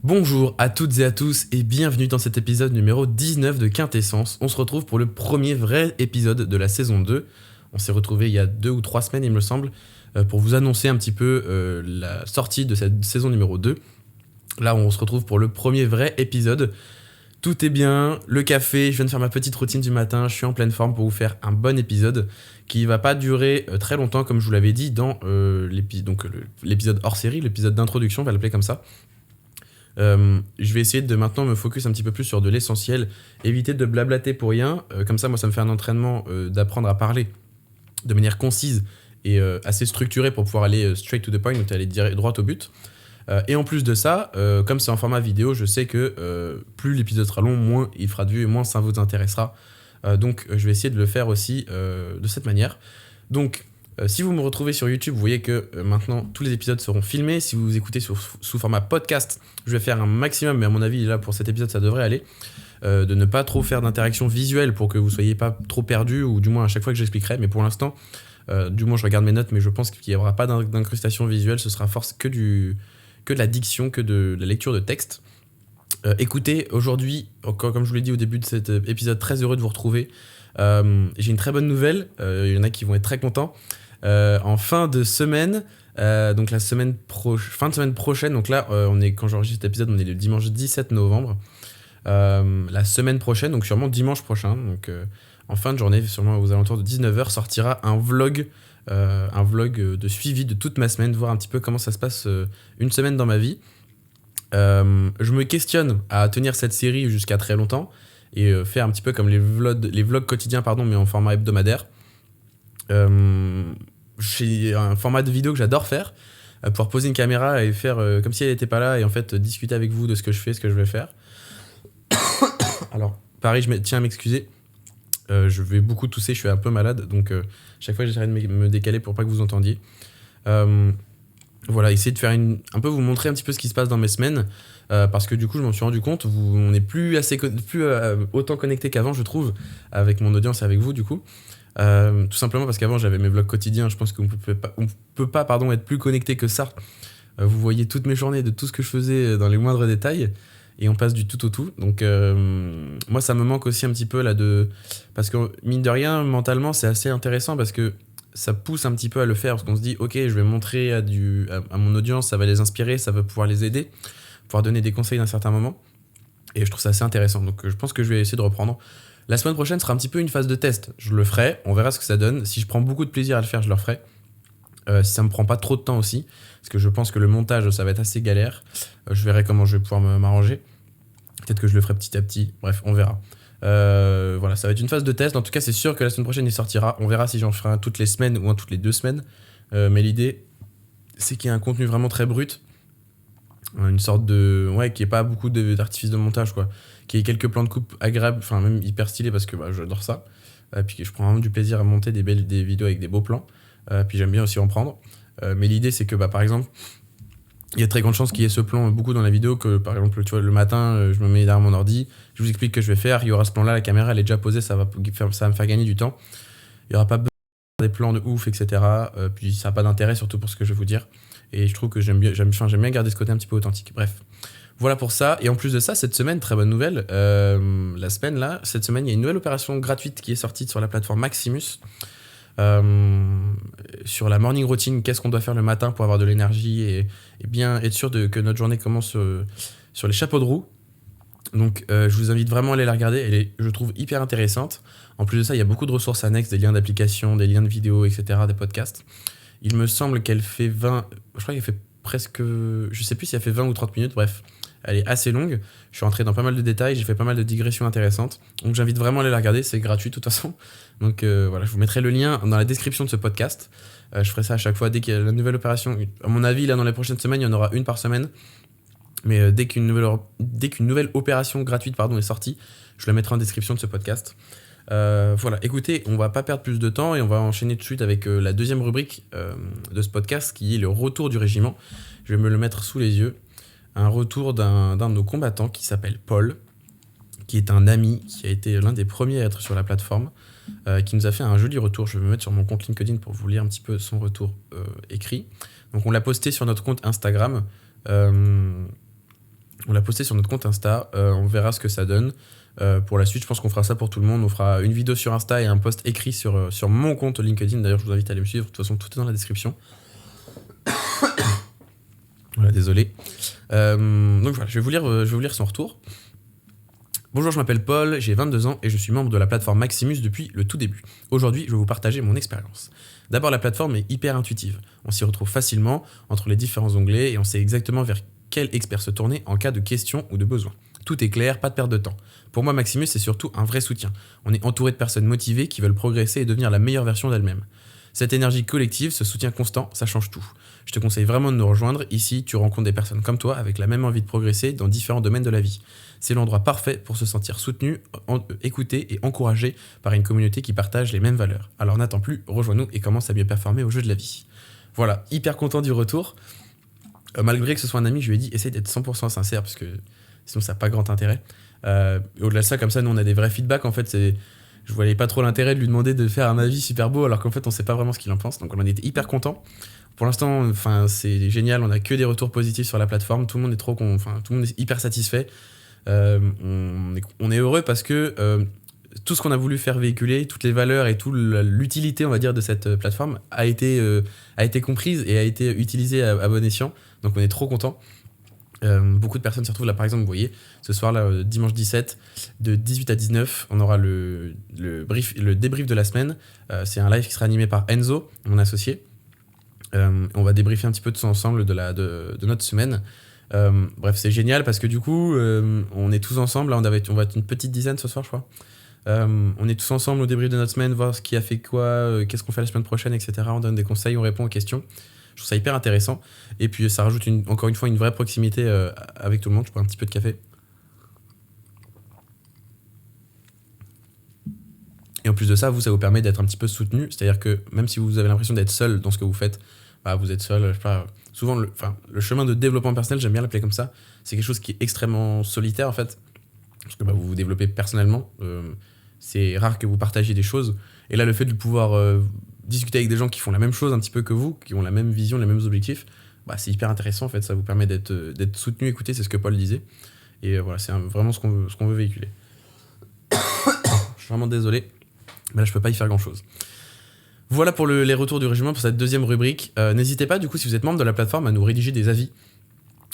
Bonjour à toutes et à tous et bienvenue dans cet épisode numéro 19 de Quintessence. On se retrouve pour le premier vrai épisode de la saison 2. On s'est retrouvé il y a 2 ou 3 semaines il me semble pour vous annoncer un petit peu la sortie de cette saison numéro 2. Là on se retrouve pour le premier vrai épisode. Tout est bien, le café, je viens de faire ma petite routine du matin, je suis en pleine forme pour vous faire un bon épisode qui va pas durer très longtemps comme je vous l'avais dit dans l'épisode hors série, l'épisode d'introduction, on va l'appeler comme ça. Je vais essayer de maintenant me focus un petit peu plus sur de l'essentiel, éviter de blablater pour rien, comme ça moi ça me fait un entraînement d'apprendre à parler de manière concise et assez structurée pour pouvoir aller straight to the point, donc aller droit au but. Et en plus de ça, comme c'est en format vidéo, je sais que plus l'épisode sera long, moins il fera de vues et moins ça vous intéressera. Donc je vais essayer de le faire aussi de cette manière. Donc si vous me retrouvez sur YouTube, vous voyez que maintenant tous les épisodes seront filmés. Si vous écoutez sous format podcast, je vais faire un maximum, mais à mon avis là pour cet épisode ça devrait aller, de ne pas trop faire d'interaction visuelle pour que vous soyez pas trop perdus, ou du moins à chaque fois que j'expliquerai. Mais pour l'instant, du moins je regarde mes notes, mais je pense qu'il n'y aura pas d'incrustation visuelle, ce sera que de la diction, que de la lecture de texte. Écoutez, aujourd'hui, comme je vous l'ai dit au début de cet épisode, très heureux de vous retrouver. J'ai une très bonne nouvelle, il y en a qui vont être très contents. En fin de semaine, donc la fin de semaine prochaine, donc là, quand j'enregistre cet épisode, on est le dimanche 17 novembre. La semaine prochaine, donc sûrement dimanche prochain, donc en fin de journée, sûrement aux alentours de 19h, sortira un vlog de suivi de toute ma semaine, voir un petit peu comment ça se passe une semaine dans ma vie. Je me questionne à tenir cette série jusqu'à très longtemps et faire un petit peu comme les vlogs quotidiens, mais en format hebdomadaire. J'ai un format de vidéo que j'adore faire, pouvoir poser une caméra et faire comme si elle n'était pas là et en fait discuter avec vous de ce que je fais, ce que je vais faire. Alors, pareil, je tiens à m'excuser. Je vais beaucoup tousser, je suis un peu malade, donc chaque fois j'essaierai de me décaler pour pas que vous entendiez. Voilà, essayer de faire un peu vous montrer un petit peu ce qui se passe dans mes semaines, parce que du coup je m'en suis rendu compte, on n'est plus autant connecté qu'avant, je trouve, avec mon audience et avec vous du coup. Tout simplement parce qu'avant j'avais mes vlogs quotidiens, je pense qu'on peut pas être plus connecté que ça. Vous voyez toutes mes journées, de tout ce que je faisais dans les moindres détails. Et on passe du tout au tout. Donc moi ça me manque aussi un petit peu là parce que mine de rien mentalement c'est assez intéressant parce que ça pousse un petit peu à le faire, parce qu'on se dit ok, je vais montrer à mon audience, ça va les inspirer, ça va pouvoir les aider, pouvoir donner des conseils d'un certain moment. Et je trouve ça assez intéressant, donc je pense que je vais essayer de reprendre. La semaine prochaine sera un petit peu une phase de test, je le ferai, on verra ce que ça donne. Si je prends beaucoup de plaisir à le faire, je le referai. Si ça me prend pas trop de temps aussi, parce que je pense que le montage ça va être assez galère, je verrai comment je vais pouvoir m'arranger. Peut-être que je le ferai petit à petit, bref, on verra. Voilà, ça va être une phase de test. En tout cas, c'est sûr que la semaine prochaine il sortira. On verra si j'en ferai un toutes les semaines ou un toutes les 2 semaines. Mais l'idée, c'est qu'il y ait un contenu vraiment très brut, une sorte de qui ait pas beaucoup d'artifices de montage, quoi, qu'il y ait quelques plans de coupe agréables, enfin même hyper stylés parce que j'adore ça. Puis je prends vraiment du plaisir à monter des vidéos avec des beaux plans. Puis j'aime bien aussi en prendre. Mais l'idée, c'est que par exemple, il y a de très grandes chances qu'il y ait ce plan beaucoup dans la vidéo, que par exemple tu vois, le matin je me mets derrière mon ordi, je vous explique ce que je vais faire, il y aura ce plan là, la caméra elle est déjà posée, ça va me faire gagner du temps, il n'y aura pas besoin de des plans de ouf, etc. Puis ça n'a pas d'intérêt, surtout pour ce que je vais vous dire, et je trouve que j'aime bien garder ce côté un petit peu authentique. Bref, voilà pour ça. Et en plus de ça, cette semaine, très bonne nouvelle, cette semaine il y a une nouvelle opération gratuite qui est sortie sur la plateforme Maximus. Sur la morning routine, qu'est-ce qu'on doit faire le matin pour avoir de l'énergie et bien être sûr que notre journée commence sur les chapeaux de roue. Donc je vous invite vraiment à aller la regarder, elle est, je trouve, hyper intéressante. En plus de ça, il y a beaucoup de ressources annexes, des liens d'application, des liens de vidéos, etc., des podcasts. Il me semble qu'elle fait je crois qu'elle fait presque, je sais plus si elle fait 20 ou 30 minutes, bref, elle est assez longue. Je suis rentré dans pas mal de détails, j'ai fait pas mal de digressions intéressantes. Donc j'invite vraiment à aller la regarder, c'est gratuit de toute façon. Donc voilà, je vous mettrai le lîn dans la description de ce podcast. Je ferai ça à chaque fois dès qu'il y a la nouvelle opération. À mon avis, là dans les prochaines semaines, il y en aura une par semaine. Mais dès qu'une nouvelle opération gratuite est sortie, je la mettrai en description de ce podcast. Voilà, écoutez, on va pas perdre plus de temps et on va enchaîner tout de suite avec la deuxième rubrique de ce podcast, qui est le retour du régiment. Je vais me le mettre sous les yeux. Un retour d'un de nos combattants qui s'appelle Paul, qui est un ami, qui a été l'un des premiers à être sur la plateforme, qui nous a fait un joli retour. Je vais me mettre sur mon compte LinkedIn pour vous lire un petit peu son retour écrit. Donc on l'a posté sur notre compte Instagram. On l'a posté sur notre compte Insta, on verra ce que ça donne. Pour la suite, je pense qu'on fera ça pour tout le monde. On fera une vidéo sur Insta et un post écrit sur mon compte LinkedIn. D'ailleurs, je vous invite à aller me suivre. De toute façon, tout est dans la description. Voilà, désolé. Donc voilà, je vais vous lire son retour. Bonjour, je m'appelle Paul, j'ai 22 ans et je suis membre de la plateforme Maximus depuis le tout début. Aujourd'hui, je vais vous partager mon expérience. D'abord, la plateforme est hyper intuitive. On s'y retrouve facilement entre les différents onglets et on sait exactement vers quel expert se tourner en cas de question ou de besoin. Tout est clair, pas de perte de temps. Pour moi, Maximus, c'est surtout un vrai soutien. On est entouré de personnes motivées qui veulent progresser et devenir la meilleure version d'elles-mêmes. Cette énergie collective, ce soutien constant, ça change tout. Je te conseille vraiment de nous rejoindre. Ici, tu rencontres des personnes comme toi avec la même envie de progresser dans différents domaines de la vie. C'est l'endroit parfait pour se sentir soutenu, écouté et encouragé par une communauté qui partage les mêmes valeurs. Alors n'attends plus, rejoins-nous et commence à mieux performer au jeu de la vie. Voilà, hyper content du retour. Malgré que ce soit un ami, je lui ai dit, essaye d'être 100% sincère parce que sinon ça n'a pas grand intérêt. Au-delà de ça, comme ça, nous on a des vrais feedbacks. En fait, je voyais pas trop l'intérêt de lui demander de faire un avis super beau alors qu'en fait on sait pas vraiment ce qu'il en pense. Donc on en était hyper content. Pour l'instant, c'est génial, on a que des retours positifs sur la plateforme, tout le monde est tout le monde est hyper satisfait. On est heureux parce que tout ce qu'on a voulu faire véhiculer, toutes les valeurs et toute l'utilité, on va dire, de cette plateforme a été comprise et a été utilisée à bon escient. Donc on est trop content. Beaucoup de personnes s'y retrouvent là, par exemple, vous voyez, ce soir là, dimanche 17, de 18 à 19, on aura le débrief de la semaine. C'est un live qui sera animé par Enzo, mon associé. On va débriefer un petit peu tous ensemble de notre semaine. Bref, c'est génial parce que du coup, on est tous ensemble. Là, on va être une petite dizaine ce soir, je crois. On est tous ensemble au débrief de notre semaine, voir ce qui a fait quoi, qu'est-ce qu'on fait la semaine prochaine, etc. On donne des conseils, on répond aux questions. Je trouve ça hyper intéressant. Et puis, ça rajoute encore une fois une vraie proximité avec tout le monde. Je prends un petit peu de café. Et en plus de ça, ça vous permet d'être un petit peu soutenu. C'est-à-dire que même si vous avez l'impression d'être seul dans ce que vous faites, vous êtes seul, je sais pas. Souvent, le chemin de développement personnel, j'aime bien l'appeler comme ça, c'est quelque chose qui est extrêmement solitaire en fait. Parce que vous vous développez personnellement. C'est rare que vous partagiez des choses. Et là, le fait de pouvoir discuter avec des gens qui font la même chose un petit peu que vous, qui ont la même vision, les mêmes objectifs, c'est hyper intéressant en fait. Ça vous permet d'être soutenu, écouté, c'est ce que Paul disait. Et voilà, c'est vraiment ce qu'on veut véhiculer. Je suis vraiment désolé, mais là, je peux pas y faire grand-chose. Voilà pour les retours du régiment pour cette deuxième rubrique. N'hésitez pas, du coup, si vous êtes membre de la plateforme, à nous rédiger des avis.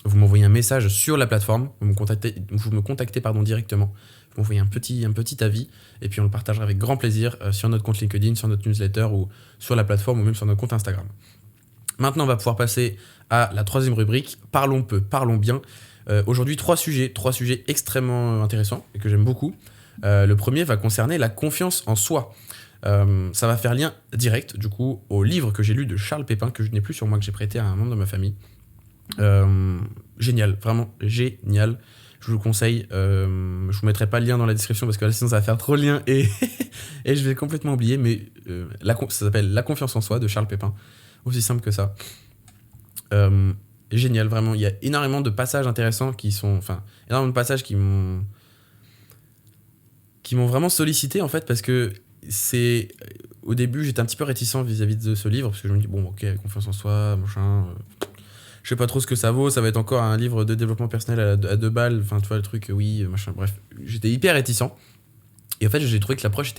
Vous m'envoyez un message sur la plateforme, vous me contactez directement. Vous m'envoyez un petit avis et puis on le partagera avec grand plaisir sur notre compte LinkedIn, sur notre newsletter ou sur la plateforme ou même sur notre compte Instagram. Maintenant, on va pouvoir passer à la troisième rubrique, Parlons peu, parlons bien. Aujourd'hui, trois sujets extrêmement intéressants et que j'aime beaucoup. Le premier va concerner la confiance en soi. Ça va faire lien direct, du coup, au livre que j'ai lu de Charles Pépin, que je n'ai plus sur moi, que j'ai prêté à un membre de ma famille. Génial, vraiment génial. Je vous le conseille. Je vous mettrai pas le lien dans la description parce que là, sinon ça va faire trop de liens et je vais complètement oublier. Mais ça s'appelle La confiance en soi de Charles Pépin. Aussi simple que ça. Génial, vraiment. Il y a énormément de passages intéressants énormément de passages qui m'ont vraiment sollicité en fait parce que au début j'étais un petit peu réticent vis-à-vis de ce livre parce que je me dis bon ok, confiance en soi, machin. Je sais pas trop ce que ça vaut, ça va être encore un livre de développement personnel à 2 balles, tu vois le truc, oui, machin, bref. J'étais hyper réticent. Et en fait, j'ai trouvé que l'approche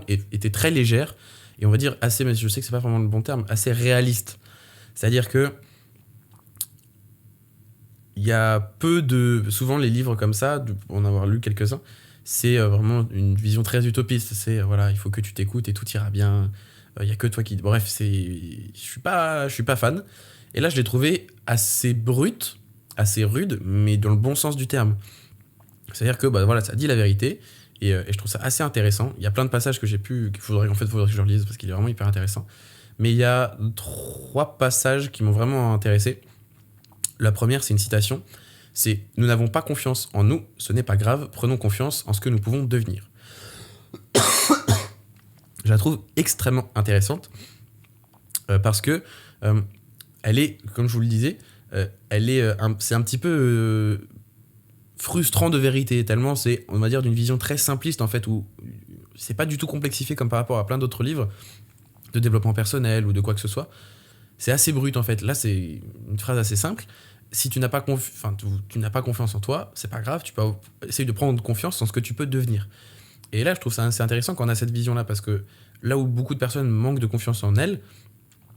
était très légère, et on va dire assez, mais je sais que c'est pas vraiment le bon terme, assez réaliste. C'est-à-dire que il y a souvent les livres comme ça, pour en avoir lu quelques-uns, c'est vraiment une vision très utopiste. C'est, voilà, il faut que tu t'écoutes et tout ira bien, il y a que toi qui... Bref, je suis pas fan. Et là, je l'ai trouvé assez brut, assez rude, mais dans le bon sens du terme. C'est-à-dire que ça dit la vérité, et je trouve ça assez intéressant. Il y a plein de passages qu'il faudrait que je relise, parce qu'il est vraiment hyper intéressant. Mais il y a 3 passages qui m'ont vraiment intéressé. La première, c'est une citation. C'est « Nous n'avons pas confiance en nous, ce n'est pas grave, prenons confiance en ce que nous pouvons devenir. » Je la trouve extrêmement intéressante, parce que... elle est, comme je vous le disais, c'est un petit peu frustrant de vérité, tellement c'est, on va dire, d'une vision très simpliste en fait, où c'est pas du tout complexifié comme par rapport à plein d'autres livres de développement personnel ou de quoi que ce soit. C'est assez brut en fait. Là, c'est une phrase assez simple si tu n'as pas, tu n'as pas confiance en toi, c'est pas grave, tu peux essayer de prendre confiance en ce que tu peux devenir. Et là, je trouve ça assez intéressant quand on a cette vision-là, parce que là où beaucoup de personnes manquent de confiance en elles,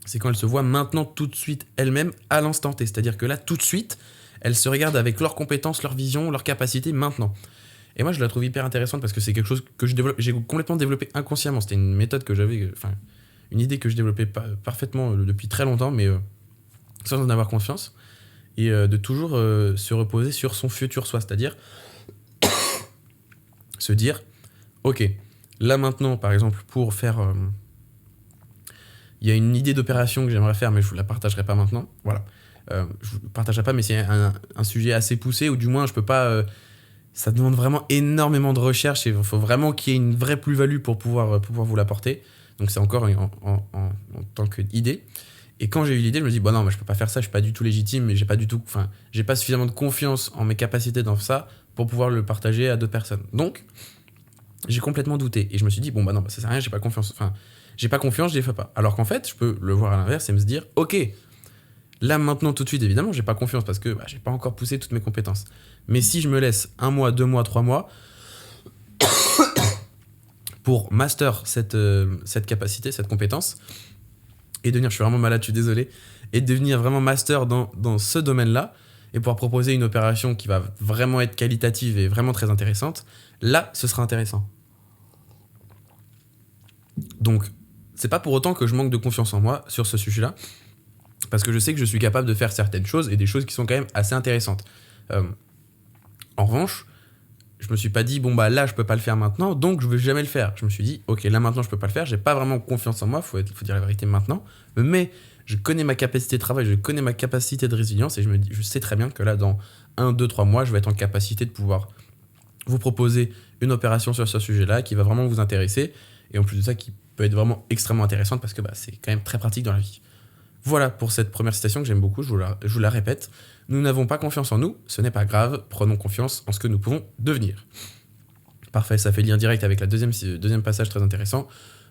c'est quand elles se voient maintenant tout de suite elles-mêmes à l'instant T. C'est-à-dire que là, tout de suite, elles se regardent avec leurs compétences, leur vision, leurs capacités maintenant. Et moi, je la trouve hyper intéressante parce que c'est quelque chose que j'ai complètement développé inconsciemment. C'était une méthode que j'avais, une idée que je développais parfaitement depuis très longtemps, mais sans en avoir confiance. Et de toujours se reposer sur son futur soi. C'est-à-dire se dire, ok, là maintenant, par exemple, pour faire... il y a une idée d'opération que j'aimerais faire, mais je ne vous la partagerai pas maintenant. Voilà. Je ne vous la partagerai pas, mais c'est un sujet assez poussé, ou du moins, je peux pas... ça demande vraiment énormément de recherche, et il faut vraiment qu'il y ait une vraie plus-value pour pouvoir vous l'apporter. Donc c'est encore en tant qu'idée. Et quand j'ai eu l'idée, je me dis, bon non, moi, je peux pas faire ça, je suis pas du tout légitime, mais j'ai pas suffisamment de confiance en mes capacités dans ça pour pouvoir le partager à d'autres personnes. Donc, j'ai complètement douté. Et je me suis dit, bon bah non, ça sert à rien, j'ai pas confiance, je les fais pas. Alors qu'en fait, je peux le voir à l'inverse et me dire, ok, là maintenant tout de suite, évidemment, j'ai pas confiance parce que j'ai pas encore poussé toutes mes compétences. Mais si je me laisse 1 mois, 2 mois, 3 mois pour master cette capacité, cette compétence, et devenir, je suis vraiment malade, je suis désolé, et devenir vraiment master dans ce domaine-là, et pouvoir proposer une opération qui va vraiment être qualitative et vraiment très intéressante, là, ce sera intéressant. Donc, c'est pas pour autant que je manque de confiance en moi sur ce sujet-là, parce que je sais que je suis capable de faire certaines choses, et des choses qui sont quand même assez intéressantes. En revanche, je me suis pas dit, bon bah là, je peux pas le faire maintenant, donc je vais jamais le faire. Je me suis dit, ok, là maintenant, je peux pas le faire, j'ai pas vraiment confiance en moi, faut dire la vérité maintenant, mais je connais ma capacité de travail, je connais ma capacité de résilience, et je sais très bien que là, dans 1, 2, 3 mois, je vais être en capacité de pouvoir vous proposer une opération sur ce sujet-là qui va vraiment vous intéresser, et en plus de ça, qui peut être vraiment extrêmement intéressante, parce que c'est quand même très pratique dans la vie. Voilà pour cette première citation que j'aime beaucoup, je vous la répète. Nous n'avons pas confiance en nous, ce n'est pas grave, prenons confiance en ce que nous pouvons devenir. Parfait, ça fait lien direct avec la deuxième passage très intéressant.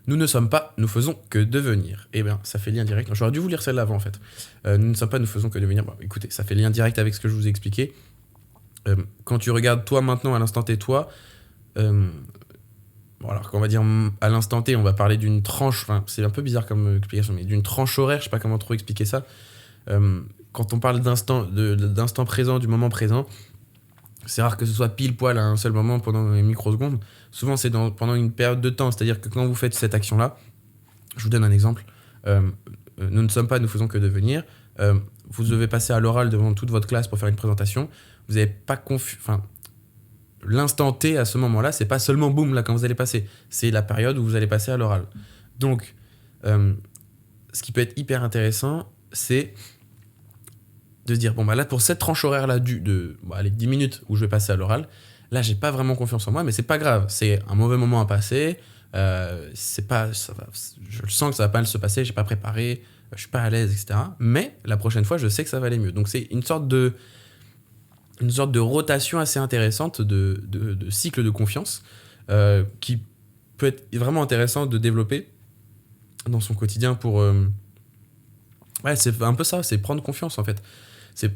Nous ne sommes pas, nous faisons que devenir. Eh bien, ça fait lien direct. J'aurais dû vous lire celle-là avant en fait. Nous ne sommes pas, nous faisons que devenir. Bon, écoutez, ça fait lien direct avec ce que je vous ai expliqué. Quand tu regardes toi maintenant, à l'instant T, toi, bon, alors qu'on va dire à l'instant T, on va parler d'une tranche, c'est un peu bizarre comme explication, mais d'une tranche horaire, je sais pas comment trop expliquer ça. Quand on parle d'instant présent, du moment présent, c'est rare que ce soit pile poil à un seul moment pendant une microseconde. Souvent, c'est pendant une période de temps. C'est-à-dire que quand vous faites cette action-là, je vous donne un exemple. Nous ne sommes pas, nous faisons que devenir. Vous devez passer à l'oral devant toute votre classe pour faire une présentation. Vous n'avez pas l'instant T à ce moment-là, c'est pas seulement boum là quand vous allez passer. C'est la période où vous allez passer à l'oral. Donc, ce qui peut être hyper intéressant, c'est de se dire, bon bah là pour cette tranche horaire là allez, 10 minutes où je vais passer à l'oral, là j'ai pas vraiment confiance en moi, mais c'est pas grave, c'est un mauvais moment à passer, je sens que ça va pas mal se passer, j'ai pas préparé, je suis pas à l'aise, etc. Mais la prochaine fois je sais que ça va aller mieux. Donc c'est une sorte de rotation assez intéressante de cycle de confiance qui peut être vraiment intéressant de développer dans son quotidien pour... c'est un peu ça, c'est prendre confiance en fait. C'est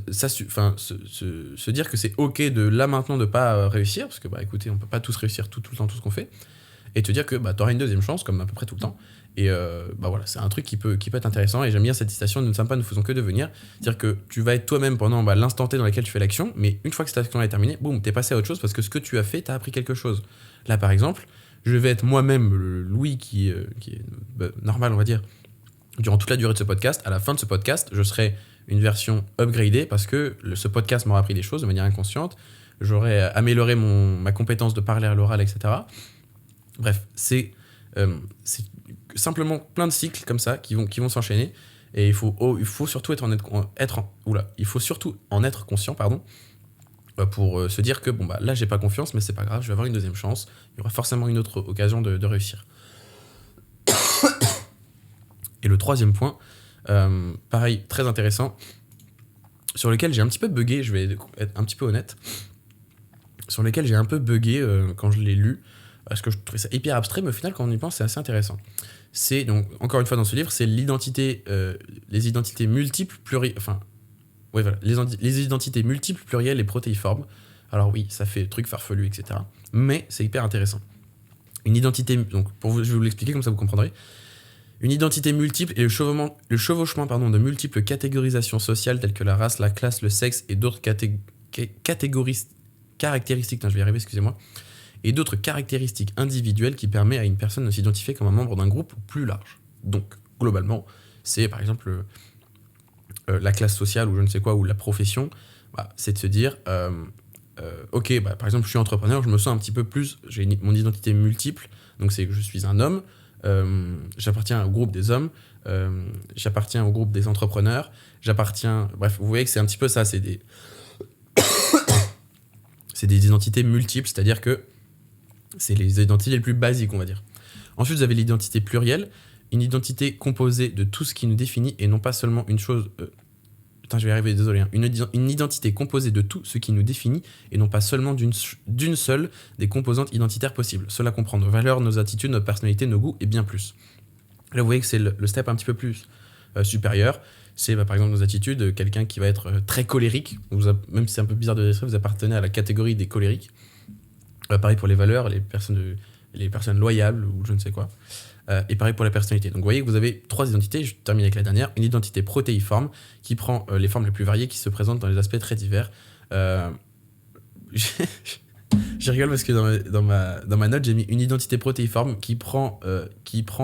se dire que c'est ok de là maintenant de pas réussir, parce que écoutez, on peut pas tous réussir tout le temps tout ce qu'on fait, et te dire que t'auras une deuxième chance comme à peu près tout le temps. Et voilà, c'est un truc qui peut être intéressant, et j'aime bien cette citation, nous ne sommes pas, nous faisons que devenir. C'est-à-dire que tu vas être toi-même pendant l'instant T dans lequel tu fais l'action, mais une fois que cette action est terminée, boum, t'es passé à autre chose parce que ce que tu as fait, t'as appris quelque chose. Là par exemple, je vais être moi-même le Louis qui est normal, on va dire, durant toute la durée de ce podcast. À la fin de ce podcast, je serai une version upgradée parce que ce podcast m'aura appris des choses de manière inconsciente. J'aurai amélioré ma compétence de parler à l'oral, etc. Bref, c'est simplement plein de cycles comme ça qui vont s'enchaîner, et il faut surtout il faut surtout en être conscient, pour se dire que là j'ai pas confiance, mais c'est pas grave, je vais avoir une deuxième chance, il y aura forcément une autre occasion de réussir. Et le troisième point, pareil, très intéressant, sur lequel j'ai un petit peu bugué, je vais être un petit peu honnête, sur lequel j'ai un peu bugué quand je l'ai lu, parce que je trouvais ça hyper abstrait, mais au final, quand on y pense, c'est assez intéressant. C'est, donc, encore une fois dans ce livre, c'est les identités multiples, Ouais, voilà, les identités multiples, plurielles et protéiformes. Alors oui, ça fait truc farfelu, etc. Mais c'est hyper intéressant. Une identité, donc je vais vous l'expliquer comme ça vous comprendrez. Une identité multiple est le chevauchement de multiples catégorisations sociales telles que la race, la classe, le sexe et d'autres caractéristiques, je vais y arriver, excusez-moi, et d'autres caractéristiques individuelles qui permettent à une personne de s'identifier comme un membre d'un groupe plus large. Donc, globalement, c'est par exemple la classe sociale ou je ne sais quoi, ou la profession, c'est de se dire, ok, par exemple, je suis entrepreneur, je me sens un petit peu plus, j'ai mon identité multiple, donc c'est que je suis un homme, j'appartiens au groupe des hommes, j'appartiens au groupe des entrepreneurs, bref, vous voyez que c'est un petit peu ça, c'est des identités multiples, c'est-à-dire que c'est les identités les plus basiques, on va dire. Ensuite, vous avez l'identité plurielle, une identité composée de tout ce qui nous définit et non pas seulement une chose... je vais y arriver, désolé. Une identité composée de tout ce qui nous définit et non pas seulement d'une seule des composantes identitaires possibles. Cela comprend nos valeurs, nos attitudes, notre personnalité, nos goûts et bien plus. Là, vous voyez que c'est le step un petit peu plus supérieur. C'est par exemple nos attitudes, quelqu'un qui va être très colérique, même si c'est un peu bizarre de dire ça, vous appartenez à la catégorie des colériques. Pareil pour les valeurs, les personnes loyales ou je ne sais quoi. Et pareil pour la personnalité. Donc vous voyez que vous avez 3 identités, je termine avec la dernière. Une identité protéiforme qui prend les formes les plus variées, qui se présentent dans des aspects très divers. Je rigole parce que dans ma note, j'ai mis une identité protéiforme qui prend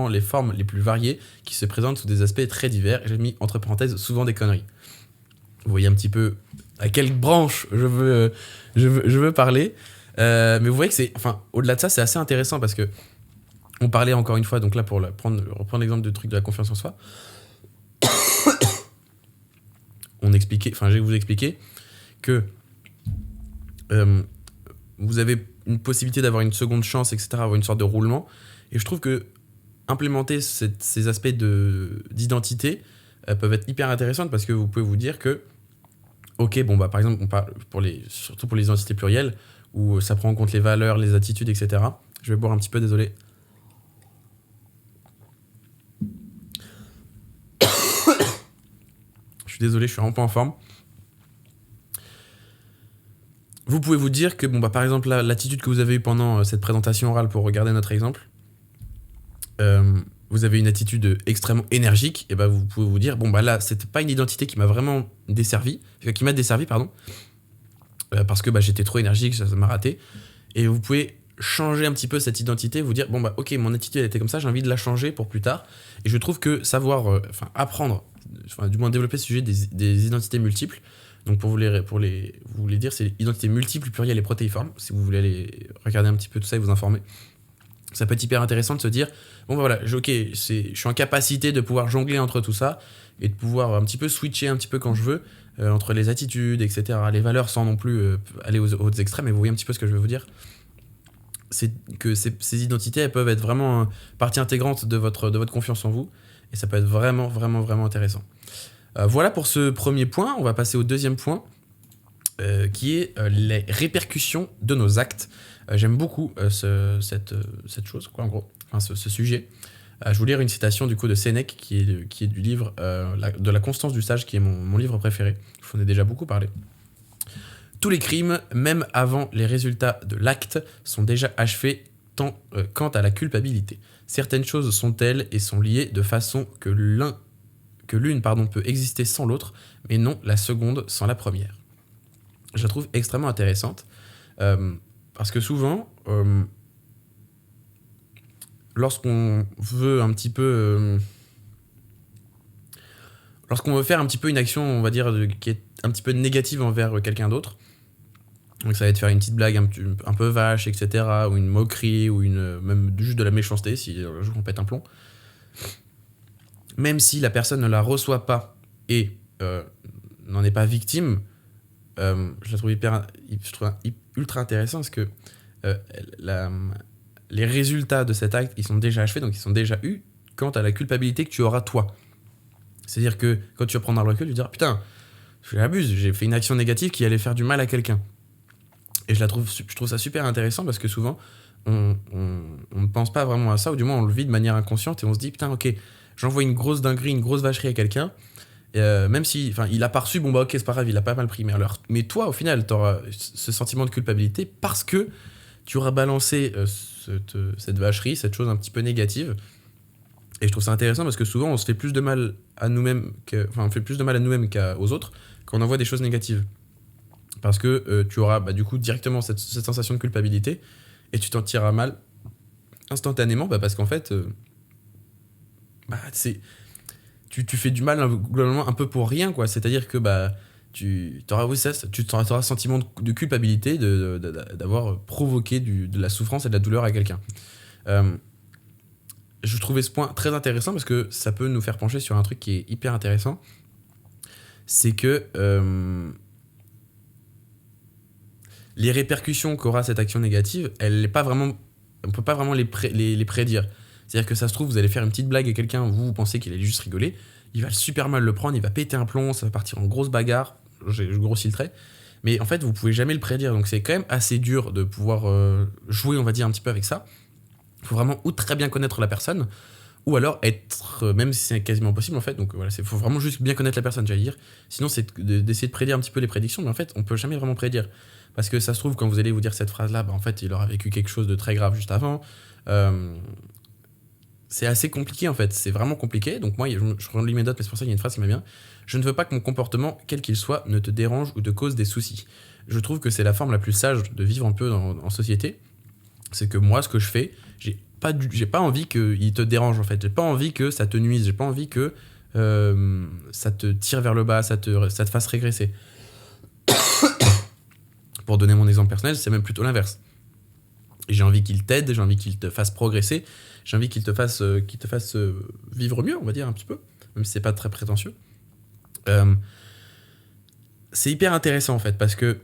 les formes les plus variées, qui se présentent sous des aspects très divers. Et j'ai mis entre parenthèses souvent des conneries. Vous voyez un petit peu à quelle branche je veux parler. Mais vous voyez que au-delà de ça, c'est assez intéressant parce que on parlait encore une fois, donc là pour reprendre l'exemple du truc de la confiance en soi, je vais vous expliquer que vous avez une possibilité d'avoir une seconde chance, etc., avoir une sorte de roulement, et je trouve que implémenter ces aspects d'identité peuvent être hyper intéressantes parce que vous pouvez vous dire que ok, par exemple, on parle surtout pour les identités plurielles où ça prend en compte les valeurs, les attitudes, etc. Je vais boire un petit peu, désolé. Je suis désolé, je suis vraiment pas en forme. Vous pouvez vous dire que, par exemple, l'attitude que vous avez eue pendant cette présentation orale, pour regarder notre exemple, vous avez une attitude extrêmement énergique, et vous pouvez vous dire, là, c'était pas une identité qui m'a vraiment desservi, parce que j'étais trop énergique, ça m'a raté. Et vous pouvez changer un petit peu cette identité, vous dire, ok, mon attitude elle était comme ça, j'ai envie de la changer pour plus tard. Et je trouve que savoir, apprendre, du moins développer ce sujet des identités multiples, donc pour vous les dire, c'est identité multiple, plurielle et protéiforme. Si vous voulez aller regarder un petit peu tout ça et vous informer, ça peut être hyper intéressant de se dire je suis en capacité de pouvoir jongler entre tout ça et de pouvoir un petit peu switcher un petit peu quand je veux entre les attitudes, etc., les valeurs, sans non plus aller aux extrêmes. Et vous voyez un petit peu ce que je veux vous dire. C'est que ces identités, elles peuvent être vraiment partie intégrante de votre confiance en vous, et ça peut être vraiment, vraiment, vraiment intéressant. Voilà pour ce premier point. On va passer au deuxième point, qui est les répercussions de nos actes. J'aime beaucoup cette chose, en gros, ce sujet. Je vous lire une citation du coup de Sénèque, qui est du livre de la constance du sage, qui est mon livre préféré. Je vous en ai déjà beaucoup parlé. Tous les crimes, même avant les résultats de l'acte, sont déjà achevés quant à la culpabilité. Certaines choses sont telles et sont liées de façon que l'une peut exister sans l'autre, mais non la seconde sans la première. Je la trouve extrêmement intéressante, parce que souvent, lorsqu'on veut un petit peu... lorsqu'on veut faire un petit peu une action, on va dire, qui est un petit peu négative envers quelqu'un d'autre, donc ça va être faire une petite blague un peu vache, etc., ou une moquerie, ou même juste de la méchanceté, si je vous pète un plomb. Même si la personne ne la reçoit pas et n'en est pas victime, je la trouve ultra intéressant, parce que les résultats de cet acte, ils sont déjà achevés, donc ils sont déjà eus quant à la culpabilité que tu auras toi. C'est-à-dire que quand tu vas prendre un recul, tu vas dire « Putain, j'abuse, j'ai fait une action négative qui allait faire du mal à quelqu'un ». Et je trouve ça super intéressant, parce que souvent, on ne pense pas vraiment à ça, ou du moins on le vit de manière inconsciente, et on se dit « Putain, ok, j'envoie une grosse dinguerie, une grosse vacherie à quelqu'un, Même si, enfin, il a pas reçu, bon bah ok, c'est pas grave, il a pas mal pris. Mais toi, au final, t'auras ce sentiment de culpabilité parce que tu auras balancé cette vacherie, cette chose un petit peu négative. Et je trouve ça intéressant parce que souvent, on se fait plus de mal à nous-mêmes, on fait plus de mal à nous-mêmes qu'aux autres quand on envoie des choses négatives. Parce que tu auras du coup directement cette sensation de culpabilité et tu t'en tireras mal instantanément parce qu'en fait, tu fais du mal globalement un peu pour rien, quoi. C'est-à-dire que tu auras un sentiment de culpabilité d'avoir provoqué de la souffrance et de la douleur à quelqu'un. Je trouvais ce point très intéressant parce que ça peut nous faire pencher sur un truc qui est hyper intéressant. C'est que les répercussions qu'aura cette action négative, on ne peut pas vraiment les prédire. C'est-à-dire que ça se trouve, vous allez faire une petite blague à quelqu'un, vous pensez qu'il allait juste rigoler, il va super mal le prendre, il va péter un plomb, ça va partir en grosse bagarre, je grossis le trait, mais en fait, vous pouvez jamais le prédire, donc c'est quand même assez dur de pouvoir jouer, on va dire, un petit peu avec ça. Il faut vraiment ou très bien connaître la personne, ou alors être, même si c'est quasiment impossible en fait, donc voilà, il faut vraiment juste bien connaître la personne, j'allais dire. Sinon, c'est d'essayer de prédire un petit peu les prédictions, mais en fait, on peut jamais vraiment prédire. Parce que ça se trouve, quand vous allez vous dire cette phrase-là, en fait, il aura vécu quelque chose de très grave juste avant. C'est assez compliqué en fait, c'est vraiment compliqué. Donc moi, je relis mes notes, mais c'est pour ça qu'il y a une phrase qui m'a bien. Je ne veux pas que mon comportement, quel qu'il soit, ne te dérange ou te cause des soucis. Je trouve que c'est la forme la plus sage de vivre un peu en société. C'est que moi, ce que je fais, j'ai pas envie qu'il te dérange en fait. J'ai pas envie que ça te nuise. J'ai pas envie que ça te tire vers le bas, ça te fasse régresser. Pour donner mon exemple personnel, c'est même plutôt l'inverse. J'ai envie qu'il t'aide, j'ai envie qu'il te fasse progresser, j'ai envie qu'il te fasse vivre mieux, on va dire un petit peu, même si c'est pas très prétentieux. C'est hyper intéressant en fait, parce que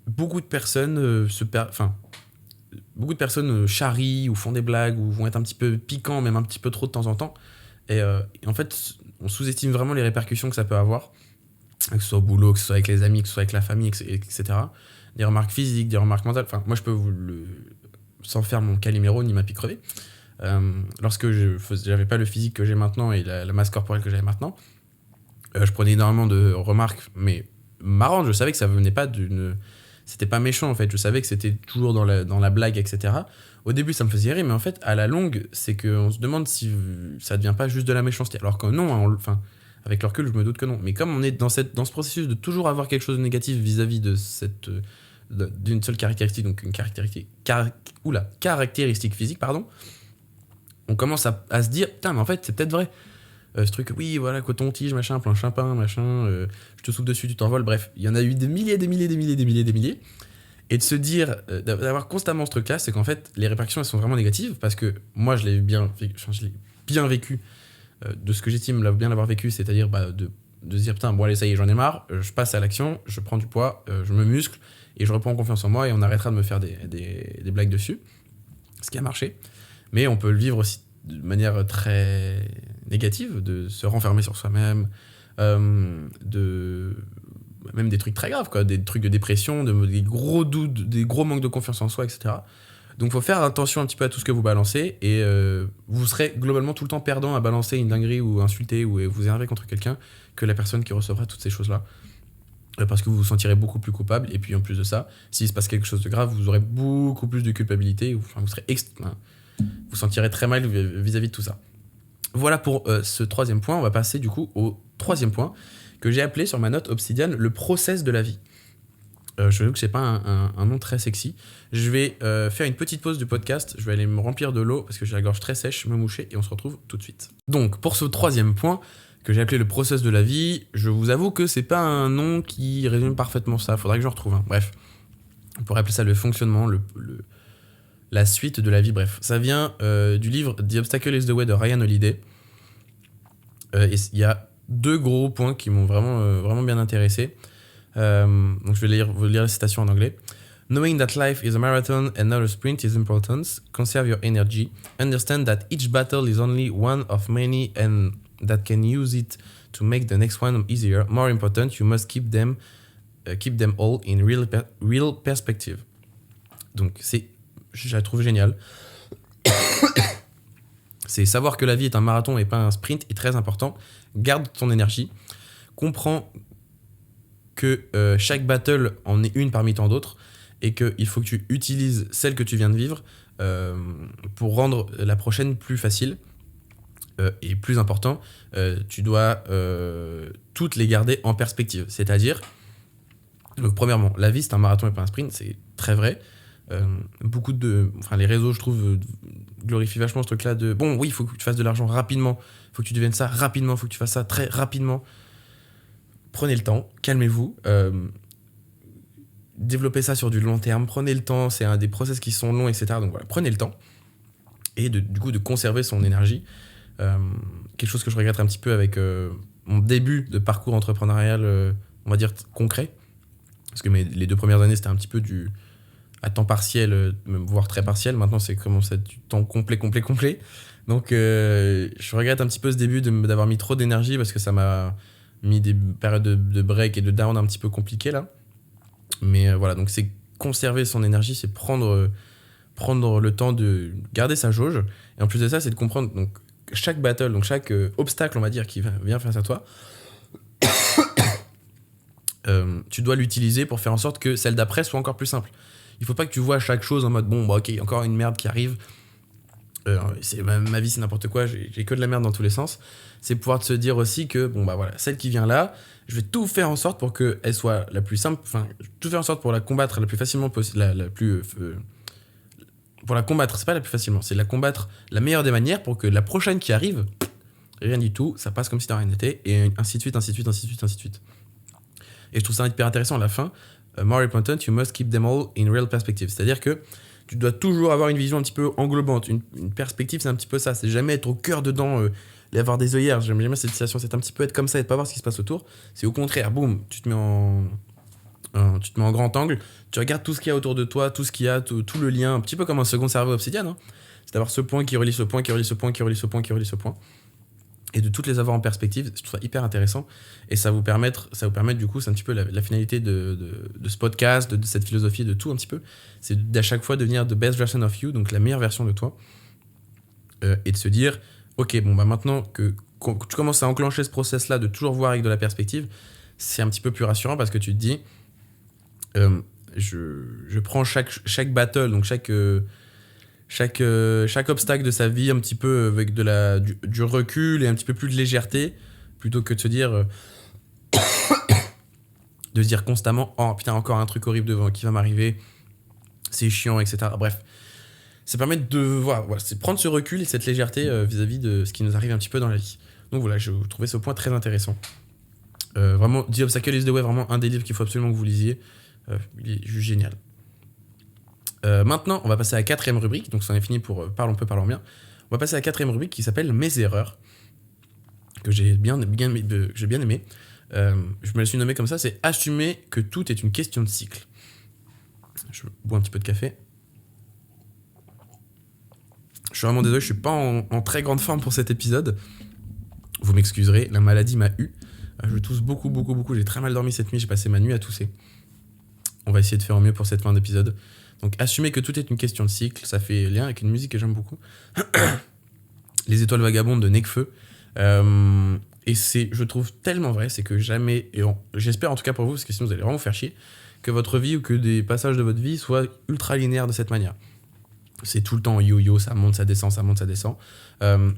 beaucoup de personnes charrient ou font des blagues ou vont être un petit peu piquants, même un petit peu trop de temps en temps. Et en fait, on sous-estime vraiment les répercussions que ça peut avoir, que ce soit au boulot, que ce soit avec les amis, que ce soit avec la famille, etc. Des remarques physiques, des remarques mentales. Enfin, moi, je peux sans faire mon Calimero ni ma pique crevée. Lorsque j'avais pas le physique que j'ai maintenant et la masse corporelle que j'avais maintenant, je prenais énormément de remarques, mais marrantes. Je savais que ça venait pas c'était pas méchant en fait. Je savais que c'était toujours dans la blague, etc. Au début, ça me faisait rire, mais en fait, à la longue, c'est qu'on se demande si ça devient pas juste de la méchanceté. Alors que non, avec le recul, je me doute que non. Mais comme on est dans ce processus de toujours avoir quelque chose de négatif vis-à-vis d'une seule caractéristique, donc une caractéristique physique, pardon, on commence à se dire, putain, mais en fait, c'est peut-être vrai. Ce truc, oui, voilà, coton-tige, machin, plein chapin, machin, je te souffle dessus, tu t'envoles, bref. Il y en a eu des milliers. Et de se dire, d'avoir constamment ce truc-là, c'est qu'en fait, les répercussions, elles sont vraiment négatives, parce que moi, je l'ai bien vécu, de ce que j'estime bien l'avoir vécu, c'est-à-dire de se dire, putain, bon, allez, ça y est, j'en ai marre, je passe à l'action, je prends du poids, je me muscle, et je reprends confiance en moi, et on arrêtera de me faire des blagues dessus. Ce qui a marché. Mais on peut le vivre aussi de manière très négative, de se renfermer sur soi-même, même des trucs très graves, quoi, des trucs de dépression, des gros doutes, des gros manques de confiance en soi, etc. Donc il faut faire attention un petit peu à tout ce que vous balancez, et vous serez globalement tout le temps perdant à balancer une dinguerie ou insulter ou vous énerver contre quelqu'un que la personne qui recevra toutes ces choses-là. Parce que vous vous sentirez beaucoup plus coupable, et puis en plus de ça, s'il se passe quelque chose de grave, vous aurez beaucoup plus de culpabilité, vous serez vous sentirez très mal vis-à-vis de tout ça. Voilà pour ce troisième point. On va passer du coup au troisième point que j'ai appelé sur ma note Obsidian le process de la vie. Je veux que c'est pas un nom très sexy. Je vais faire une petite pause du podcast. Je vais aller me remplir de l'eau parce que j'ai la gorge très sèche, me moucher, et on se retrouve tout de suite. Donc pour ce troisième point que j'ai appelé le process de la vie, je vous avoue que c'est pas un nom qui résume parfaitement ça. Faudrait que je retrouve un. Bref, on pourrait appeler ça le fonctionnement, la suite de la vie, bref. Ça vient du livre The Obstacle is the Way de Ryan Holiday. Et il y a deux gros points qui m'ont vraiment bien intéressé. Donc je vais vous lire la citation en anglais. Knowing that life is a marathon and not a sprint is important. Conserve your energy. Understand that each battle is only one of many and that can use it to make the next one easier. More important, you must keep them all in real perspective. Donc je la trouve géniale. C'est savoir que la vie est un marathon et pas un sprint est très important. Garde ton énergie. Comprends que chaque battle en est une parmi tant d'autres et qu'il faut que tu utilises celle que tu viens de vivre pour rendre la prochaine plus facile. Et plus important, tu dois toutes les garder en perspective. C'est-à-dire, donc premièrement, la vie c'est un marathon et pas un sprint, c'est très vrai. Les réseaux, je trouve, glorifient vachement ce truc-là de bon, oui, il faut que tu fasses de l'argent rapidement, il faut que tu deviennes ça rapidement, il faut que tu fasses ça très rapidement. Prenez le temps, calmez-vous, développez ça sur du long terme, prenez le temps, c'est un des process qui sont longs, etc. Donc voilà, prenez le temps et du coup de conserver son énergie. Quelque chose que je regrette un petit peu avec mon début de parcours entrepreneurial, on va dire concret, parce que les 2 premières années c'était un petit peu à temps partiel, voire très partiel. Maintenant c'est commence à être du temps complet. Donc je regrette un petit peu ce début d'avoir mis trop d'énergie parce que ça m'a mis des périodes de break et de down un petit peu compliquées là. Mais voilà, donc c'est conserver son énergie, c'est prendre le temps de garder sa jauge. Et en plus de ça, c'est de comprendre donc chaque battle, donc chaque obstacle, on va dire, qui vient face à toi, tu dois l'utiliser pour faire en sorte que celle d'après soit encore plus simple. Il faut pas que tu vois chaque chose en mode bon, bah ok, encore une merde qui arrive. Ma vie c'est n'importe quoi, j'ai que de la merde dans tous les sens. C'est pouvoir te dire aussi que bon bah voilà, celle qui vient là, je vais tout faire en sorte pour qu'elle soit la plus simple, enfin tout faire en sorte pour la combattre la plus facilement possible, pour la combattre, c'est pas la plus facilement, c'est la combattre la meilleure des manières pour que la prochaine qui arrive, rien du tout, ça passe comme si de rien n'était, et ainsi de suite. Et je trouve ça hyper intéressant à la fin. More important, you must keep them all in real perspective. C'est-à-dire que tu dois toujours avoir une vision un petit peu englobante. Une perspective, c'est un petit peu ça. C'est jamais être au cœur dedans, et avoir des œillères. J'aime bien cette situation. C'est un petit peu être comme ça et de pas voir ce qui se passe autour. C'est au contraire, boum, tu te mets en grand angle. Tu regardes tout ce qu'il y a autour de toi, tout ce qu'il y a, tout le lien, un petit peu comme un second cerveau obsidian. Hein. C'est d'avoir ce point qui relie ce point, qui relie ce point, qui relie ce point, qui relie ce point. Et de toutes les avoir en perspective, je trouve ça hyper intéressant. Et ça vous permettre du coup, c'est un petit peu la finalité de ce podcast, de cette philosophie, de tout un petit peu. C'est d'à chaque fois devenir the best version of you, donc la meilleure version de toi. Et de se dire, ok, bon bah maintenant que tu commences à enclencher ce process-là, de toujours voir avec de la perspective, c'est un petit peu plus rassurant parce que tu te dis, je prends chaque battle, donc chaque obstacle de sa vie un petit peu avec du recul et un petit peu plus de légèreté, plutôt que de se dire constamment oh putain encore un truc horrible devant qui va m'arriver, c'est chiant, etc. Bref, ça permet de voilà, c'est prendre ce recul et cette légèreté vis-à-vis de ce qui nous arrive un petit peu dans la vie. Donc voilà, je trouvais ce point très intéressant. Vraiment, The Obstacle is the Way, vraiment un des livres qu'il faut absolument que vous lisiez. Il est juste génial. Maintenant, on va passer à la 4e rubrique, donc ça en est fini pour parlons bien. On va passer à la 4e rubrique qui s'appelle Mes erreurs, que j'ai bien aimé. Je me la suis nommée comme ça, c'est assumer que tout est une question de cycle. Je bois un petit peu de café. Je suis vraiment désolé, je suis pas en très grande forme pour cet épisode. Vous m'excuserez, la maladie m'a eu. Je tousse beaucoup. J'ai très mal dormi cette nuit, j'ai passé ma nuit à tousser. On va essayer de faire au mieux pour cette fin d'épisode. Donc, assumer que tout est une question de cycle, ça fait lien avec une musique que j'aime beaucoup. Les étoiles vagabondes de Nekfeu. Et c'est, je trouve, tellement vrai, c'est que jamais, j'espère en tout cas pour vous, parce que sinon vous allez vraiment vous faire chier, que votre vie ou que des passages de votre vie soient ultra linéaires de cette manière. C'est tout le temps yo-yo, ça monte, ça descend.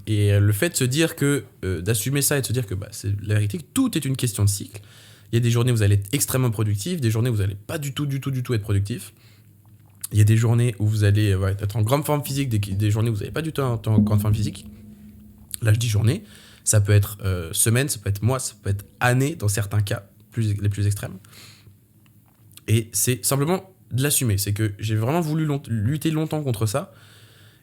Et le fait de se dire que, d'assumer ça et de se dire que c'est la vérité, que tout est une question de cycle. Il y a des journées où vous allez être extrêmement productif, des journées où vous n'allez pas du tout être productif. Il y a des journées où vous allez être en grande forme physique, des journées où vous n'allez pas du tout être en grande forme physique. Là, je dis journée. Ça peut être semaine, ça peut être mois, ça peut être année dans certains cas les plus extrêmes. Et c'est simplement de l'assumer. C'est que j'ai vraiment voulu lutter longtemps contre ça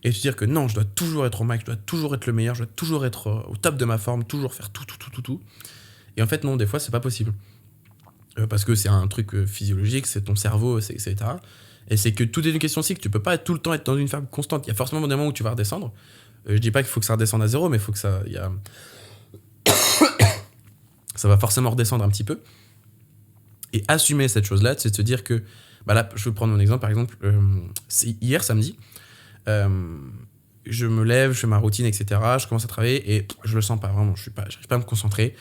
et se dire que non, je dois toujours être au max, je dois toujours être le meilleur, je dois toujours être au top de ma forme, toujours faire tout. Et en fait, non, des fois, c'est pas possible. Parce que c'est un truc physiologique, c'est ton cerveau, etc. Et c'est que tout est une question de cycle. Tu peux pas tout le temps être dans une forme constante. Il y a forcément des moments où tu vas redescendre. Je dis pas qu'il faut que ça redescende à zéro, mais il faut que ça... ça va forcément redescendre un petit peu. Et assumer cette chose-là, c'est de se dire que... là, je vais prendre mon exemple, par exemple. C'est hier, samedi. je me lève, je fais ma routine, etc. Je commence à travailler et je le sens pas vraiment. J'arrive pas à me concentrer.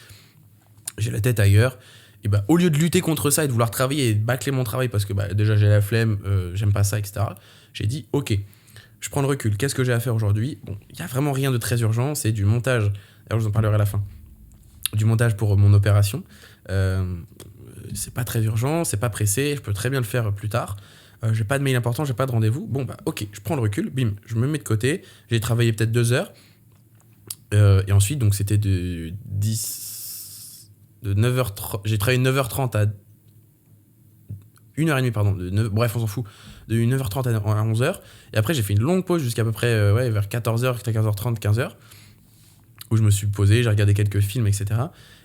J'ai la tête ailleurs. Et bah, au lieu de lutter contre ça et de vouloir travailler et de bâcler mon travail parce que bah, déjà j'ai la flemme, j'aime pas ça, etc. J'ai dit ok, je prends le recul. Qu'est-ce que j'ai à faire aujourd'hui? Bon, il y a vraiment rien de très urgent. C'est du montage. Alors je vous en parlerai à la fin. Du montage pour mon opération. C'est pas très urgent, c'est pas pressé. Je peux très bien le faire plus tard. J'ai pas de mail important, j'ai pas de rendez-vous. Bon bah ok, je prends le recul. Bim, je me mets de côté. J'ai travaillé peut-être 2 heures. Et ensuite donc c'était de 9h30, j'ai travaillé de 9h30 à 1h30, pardon. Bref, on s'en fout. De 9h30 à 11h. Et après, j'ai fait une longue pause jusqu'à peu près vers 14h, 14h30, 15h. Où je me suis posé, j'ai regardé quelques films, etc.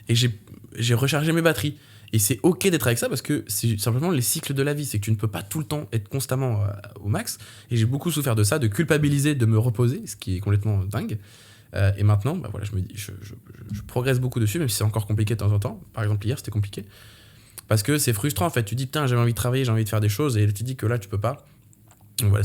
Et j'ai rechargé mes batteries. Et c'est ok d'être avec ça parce que c'est simplement les cycles de la vie. C'est que tu ne peux pas tout le temps être constamment au max. Et j'ai beaucoup souffert de ça, de culpabiliser, de me reposer, ce qui est complètement dingue. Et maintenant, bah voilà, je me dis, je progresse beaucoup dessus, même si c'est encore compliqué de temps en temps. Par exemple, hier, c'était compliqué. Parce que c'est frustrant, en fait. Tu dis, putain, j'avais envie de travailler, j'ai envie de faire des choses, et tu dis que là, tu peux pas. Donc voilà,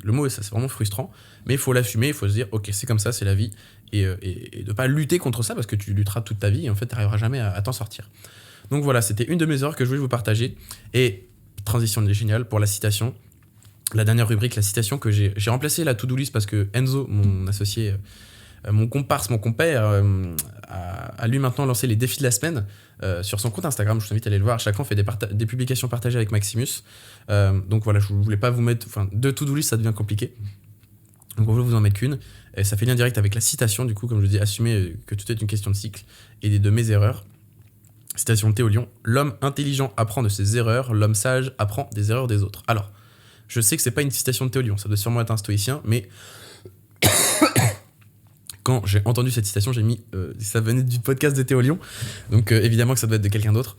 le mot est ça, c'est vraiment frustrant. Mais il faut l'assumer, il faut se dire, ok, c'est comme ça, c'est la vie. Et de pas lutter contre ça, parce que tu lutteras toute ta vie, et en fait, tu n'arriveras jamais à t'en sortir. Donc voilà, c'était une de mes erreurs que je voulais vous partager. Et transition géniale pour la citation. La dernière rubrique, la citation que j'ai remplacé la to-do list parce que Enzo, mon associé, mon compère, a lui maintenant lancé les défis de la semaine sur son compte Instagram. Je vous invite à aller le voir. À chaque fois, on fait des publications partagées avec Maximus. Donc voilà, je ne voulais pas vous mettre. Enfin, deux to-do list, ça devient compliqué. Donc on veut vous en mettre qu'une. Et ça fait lien direct avec la citation, du coup, comme je dis, assumer que tout est une question de cycle et de mes erreurs. Citation de Théo Lion. L'homme intelligent apprend de ses erreurs, l'homme sage apprend des erreurs des autres. Alors, je sais que c'est pas une citation de Théo Lion, ça doit sûrement être un stoïcien, mais quand j'ai entendu cette citation, j'ai mis ça venait du podcast de Théo Lion, donc évidemment que ça doit être de quelqu'un d'autre.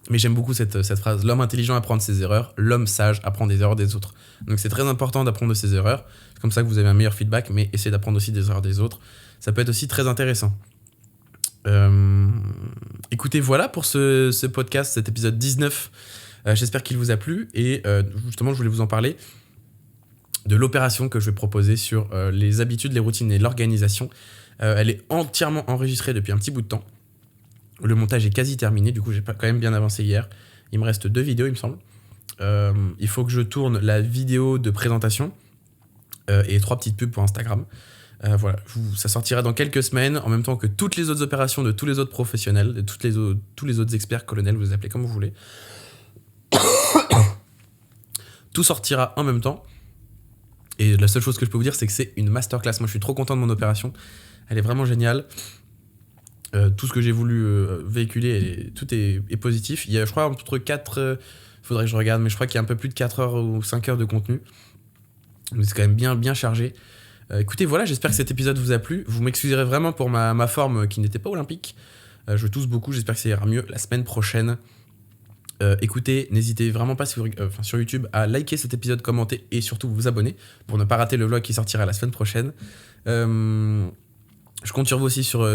Mais j'aime beaucoup cette phrase. L'homme intelligent apprend de ses erreurs, l'homme sage apprend des erreurs des autres. Donc c'est très important d'apprendre de ses erreurs. C'est comme ça que vous avez un meilleur feedback, mais essayez d'apprendre aussi des erreurs des autres. Ça peut être aussi très intéressant. Écoutez, voilà pour ce podcast, cet épisode 19. J'espère qu'il vous a plu et justement, je voulais vous en parler de l'opération que je vais proposer sur les habitudes, les routines et l'organisation. Elle est entièrement enregistrée depuis un petit bout de temps. Le montage est quasi terminé, du coup j'ai quand même bien avancé hier. Il me reste 2 vidéos, il me semble. Il faut que je tourne la vidéo de présentation et 3 petites pubs pour Instagram. Voilà, ça sortira dans quelques semaines, en même temps que toutes les autres opérations de tous les autres professionnels, de tous les autres experts, colonels, vous les appelez comme vous voulez. Tout sortira en même temps. Et la seule chose que je peux vous dire, c'est que c'est une masterclass. Moi, je suis trop content de mon opération. Elle est vraiment géniale. Tout ce que j'ai voulu véhiculer, tout est positif. Il y a, je crois, entre 4... faudrait que je regarde, mais je crois qu'il y a un peu plus de 4 heures ou 5 heures de contenu. Donc c'est quand même bien chargé. Écoutez, voilà, j'espère que cet épisode vous a plu. Vous m'excuserez vraiment pour ma forme qui n'était pas olympique. Je tousse beaucoup, j'espère que ça ira mieux la semaine prochaine. Écoutez, n'hésitez vraiment pas sur YouTube à liker cet épisode, commenter et surtout vous abonner pour ne pas rater le vlog qui sortira la semaine prochaine. Je compte sur vous aussi sur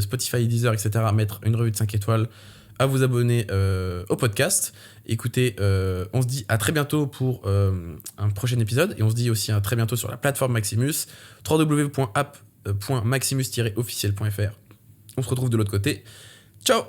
Spotify, Deezer, etc. à mettre une revue de 5 étoiles, à vous abonner au podcast. Écoutez, on se dit à très bientôt pour un prochain épisode et on se dit aussi à très bientôt sur la plateforme Maximus, www.app.maximus-officiel.fr. On se retrouve de l'autre côté. Ciao!